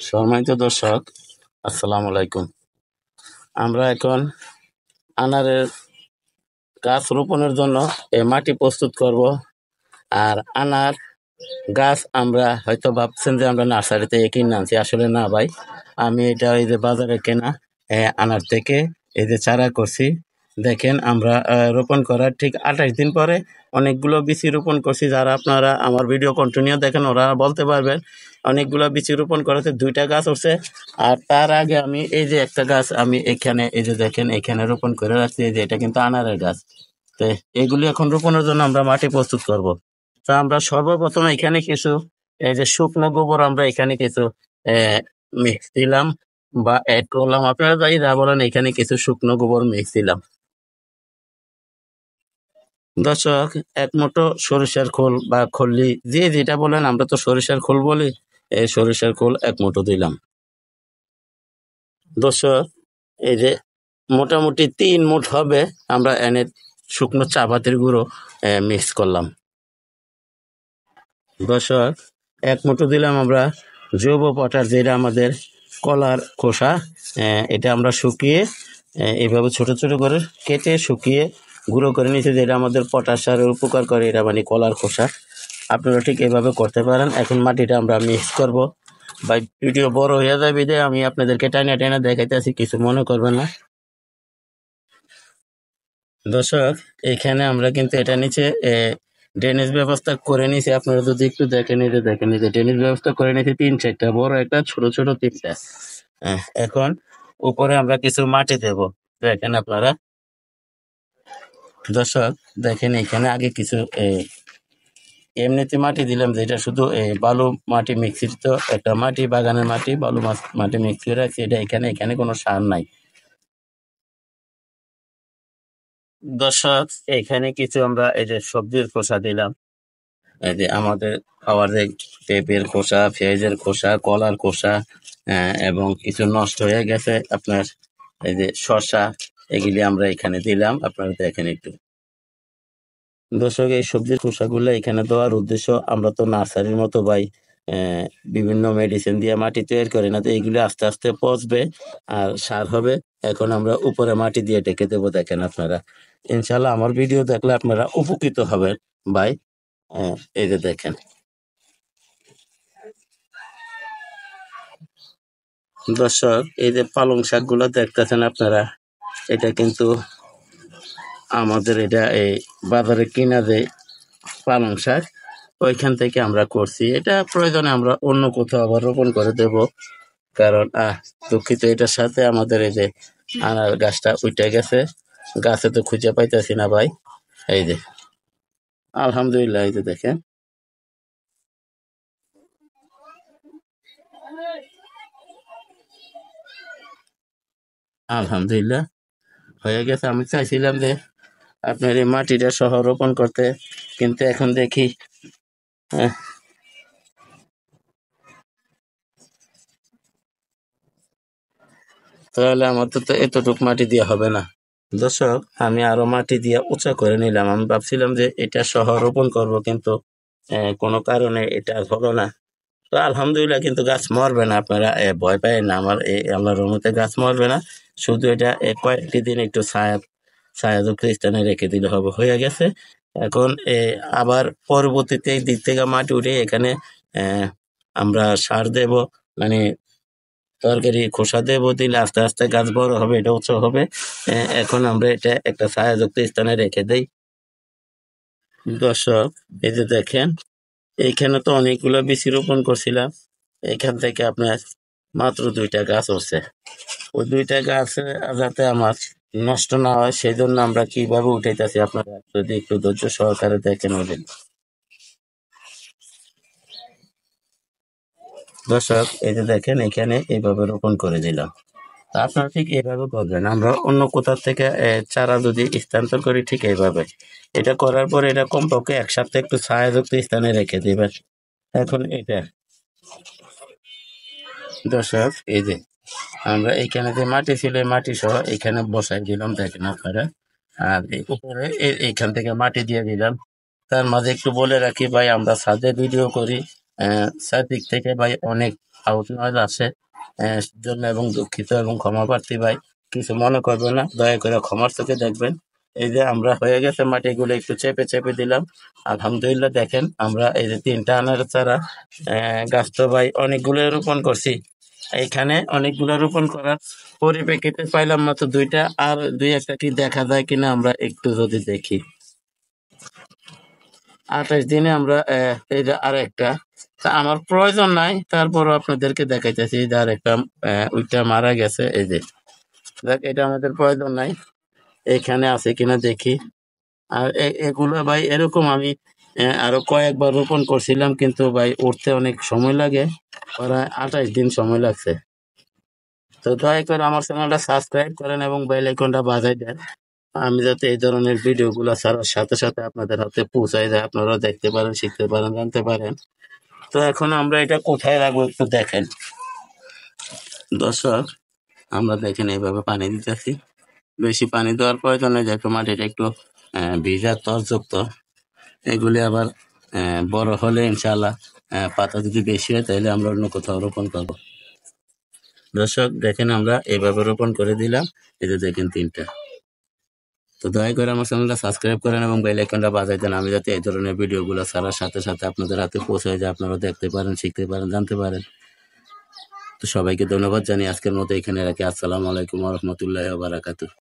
সম্মানিত দর্শক, আসসালামু আলাইকুম। আমরা এখন আনারের গাছ রোপণের জন্য মাটি প্রস্তুত করব। আর আনার গাছ আমরা হয়তো ভাবছেন যে আমরা নার্সারিতে কিনে আনছি, আসলে না ভাই। আমি এটা এই যে বাজারে কেনা আনার থেকে এই যে চারা করছি। দেখেন, আমরা রোপণ করার ঠিক 28 দিন পরে অনেকগুলো বিচি রোপণ করছি। যারা আপনারা আমার ভিডিও কন্টিনিউ দেখেন ওরা বলতে পারবেন অনেকগুলো বিচি রোপণ করেছে, 2টা গাছ উঠছে। আর তার আগে আমি এই যে একটা গাছ আমি এখানে এই যে দেখেন এখানে রোপণ করে রাখছি, এই যে এটা কিন্তু আনারের গাছ। তো এগুলি এখন রোপণের জন্য আমরা মাটি প্রস্তুত করব। তো আমরা সর্বপ্রথম এখানে কিছু এই যে শুকনো গোবর আমরা এখানে কিছু মিক্স দিলাম বা অ্যাড করলাম। আপনারা যাই যা বলেন, এখানে কিছু শুকনো গোবর মিক্স দিলাম। দর্শক, এক মুঠো সরিষার খোল বা খল্লি যে যেটা বলেন, আমরা তো সরিষার খোল বলি, এই সরিষার খোল এক মুঠো দিলাম। দর্শক, এই যে মোটামুটি 3 মুঠ হবে আমরা এনে শুকনো চা পাতির গুঁড়ো মিক্স করলাম। দর্শক, এক মুঠো দিলাম আমরা জৈব পটাশ, যেটা আমাদের কলার খোসা। এটা আমরা শুকিয়ে এইভাবে ছোট ছোট করে কেটে শুকিয়ে গুঁড়ো করে নিয়েছি, যেটা আমাদের পটাশ সারের উপকার করে। এটা মানে কলার খোসা। আপনারা ঠিক এইভাবে করতে পারেন। এখন মাটিটা আমরা মিক্স করব। ভাই, ভিডিও বড় হয়ে যাবে যে আমি আপনাদেরকে টাইনা টাইনা দেখাইতেছি, কিছু মনে করবেন না। দর্শক, এখানে আমরা কিন্তু এটা নিচে ড্রেনেজ ব্যবস্থা করে নিয়েছি। আপনারা যদি একটু দেখেন, এই যে দেখেন, এই যে ড্রেনেজ ব্যবস্থা করে নিয়েছি 3-4টা, বড় একটা, ছোট ছোট 3টা। এখন উপরে আমরা কিছু মাটি দেব। দেখেন আপনারা। দর্শক, দেখেন এখানে আগে কিছু এমনিতে মাটি দিলাম, যেটা শুধু বালু মাটি মিক্সিত একটা মাটি, বাগানের মাটি, বালু মাটি মিক্স করে রাখছি। এটা এখানে কোনো সার নাই। দর্শক, এখানে কিছু আমরা এই যে সবজির খোসা দিলাম। এই যে আমাদের খাওয়ার যে পেঁপের খোসা, পেঁয়াজের খোসা, কলার খোসা, এবং কিছু নষ্ট হয়ে গেছে আপনার এই যে শসা, এগুলি আমরা এখানে দিলাম। আপনারা দেখেন একটু। দর্শক, এই সবজির খোসাগুলো এখানে দেওয়ার উদ্দেশ্য, আমরা তো নার্সারির মতো ভাই বিভিন্ন মেডিসিন দিয়ে মাটি তৈরি করি না। তো এইগুলো আস্তে আস্তে পচবে আর সার হবে। এখন আমরা উপরে মাটি দিয়ে ঢেকে দেবো। দেখেন আপনারা, ইনশাল্লাহ আমার ভিডিও দেখলে আপনারা উপকৃত হবেন ভাই। এই যে দেখেন। দর্শক, এই যে পালং শাক গুলো দেখতেছেন আপনারা, এটা কিন্তু আমাদের এটা এই বাজারে কিনা যে পালং শাক, ওইখান থেকে আমরা করছি। এটা প্রয়োজনে আমরা অন্য কোথাও আবার রোপণ করে দেব। কারণ দুঃখিত, এটার সাথে আমাদের এই যে আনার গাছটা উঠে গেছে। গাছে তো খুঁজে পাইতেছি না ভাই। এই যে আলহামদুলিল্লাহ, এই যে দেখেন, আলহামদুলিল্লাহ হয়ে গেছে। আমি চাইছিলাম যে আপনার এই মাটিটা সহ রোপণ করতে, কিন্তু এখন দেখি আহ, তাহলে আমাদের তো এতটুক মাটি দিয়ে হবে না। দর্শক, আমি আরো মাটি দিয়ে উঁচা করে নিলাম। আমি ভাবছিলাম যে এটা সহ রোপণ করব, কিন্তু কোনো কারণে এটা আর হলো না। তো আলহামদুলিল্লাহ, কিন্তু গাছ মরবে না। আপনারা ভয় পায় না, আমার এই আল্লাহর রহমতে গাছ মরবে না। শুধু এটা কয়েকটি দিন একটু ছায়াযুক্ত স্থানে রেখে দিলে হবে, হয়ে গেছে। এখন আবার পরবর্তীতে এই দিক থেকে মাটি উঠে এখানে আমরা সার দেব, মানে তরকারি খোসা দেবো। দিলে আস্তে আস্তে গাছ বড় হবে, এটা উঁচু হবে। এখন আমরা এটা একটা ছায়াযুক্ত স্থানে রেখে দেই। দর্শক, এই যে দেখেন, এইখানে তো অনেকগুলো বীজ রোপণ করছিলাম। এখান থেকে আপনার মাত্র 2টা গাছ হচ্ছে। ওই 2টা গাছ যাতে আমার নষ্ট না হয়, সেই জন্য আমরা কিভাবে উঠাইতেছি আপনারা যদি একটু ধৈর্য সহকারে দেখেন ওদের। দর্শক, এই যে দেখেন, এখানে এইভাবে রোপণ করে দিলাম। তা আপনারা ঠিক এইভাবে করবেন। আমরা অন্য কোথাও থেকে চারা যদি স্থানান্তর করি, ঠিক এইভাবে এটা করার পরে এটা কমপক্ষে 1 সপ্তাহ একটু ছায়াযুক্ত স্থানে রেখে দিবেন। এখন এটা দর্শক, এই যে আমরা এইখানে যে মাটি ছিল, এই মাটি সহ এখানে বসাই দিলাম, দেখেন আপনারা। আর এই উপরে এইখান থেকে মাটি দিয়ে দিলাম। তার মাঝে একটু বলে রাখি ভাই, আমরা ছাদে ভিডিও করি, চারদিক থেকে ভাই অনেক আউট নয়েজ আসে, জন্য এবং দুঃখিত এবং ক্ষমা প্রার্থী ভাই, কিছু মনে করবেন না, দয়া করে ক্ষমার চোখে দেখবেন। এই যে আমরা হয়ে গেছে মাটিগুলো একটু চেপে চেপে দিলাম, আলহামদুলিল্লাহ। দেখেন আমরা এই যে 3টা আনার চারা গাছ তো ভাই অনেকগুলো রোপণ করছি, এখানে অনেকগুলো রোপণ করার পরিপ্রেক্ষিতে পাইলাম মাত্র 2টা, আর 2-1টা কি দেখা যায় কিনা আমরা একটু যদি দেখি। 28 দিনে আমরা এই যে আরেকটা, তা আমার প্রয়োজন নাই, তারপরও আপনাদেরকে দেখাইতেছি। এই যে আরেকটা ওইটা মারা গেছে, এই যে দেখ, এটা আমাদের প্রয়োজন নাই, এখানে আছে কিনা দেখি। আর এগুলো ভাই এরকম আমি আরো কয়েকবার রোপণ করছিলাম, কিন্তু ভাই উঠতে অনেক সময় লাগে, প্রায় 28 দিন সময় লাগছে। তো দয়া করে আমার চ্যানেলটা সাবস্ক্রাইব করেন এবং বেল আইকনটা বাজাই দেন, আমি যাতে এই ধরনের ভিডিওগুলো ছাড়ার সাথে সাথে আপনাদের হাতে পৌঁছায় যায়, আপনারা দেখতে পারেন, শিখতে পারেন, জানতে পারেন। তো এখন আমরা এটা কোথায় রাখবো একটু দেখেন দর্শক। আমরা দেখেন এইভাবে পানি দিতেছি, বেশি পানি দেওয়ার প্রয়োজন নেই, যেহেতু মাটিটা একটু ভিজা তরযুক্ত। এগুলি আবার বড় হলে ইনশাআল্লাহ পাতা যদি বেশি হয় তাহলে আমরা অন্য কোথাও রোপণ করবো। দর্শক দেখেন আমরা এইভাবে রোপণ করে দিলাম, এই যে দেখেন 3টা। তো দয়া করে আমার চ্যানেলটা সাবস্ক্রাইব করেন এবং বেল আইকনটা বাজাই দেন, আমি যাতে এই ধরনের ভিডিওগুলো ছাড়ার সাথে সাথে আপনাদের হাতে পৌঁছে যায়, আপনারা দেখতে পারেন, শিখতে পারেন, জানতে পারেন। তো সবাইকে ধন্যবাদ জানিয়ে আজকের মতো এখানে রাখি। আসসালামু আলাইকুম ওয়া রাহমাতুল্লাহি ওয়া বারাকাতুহু।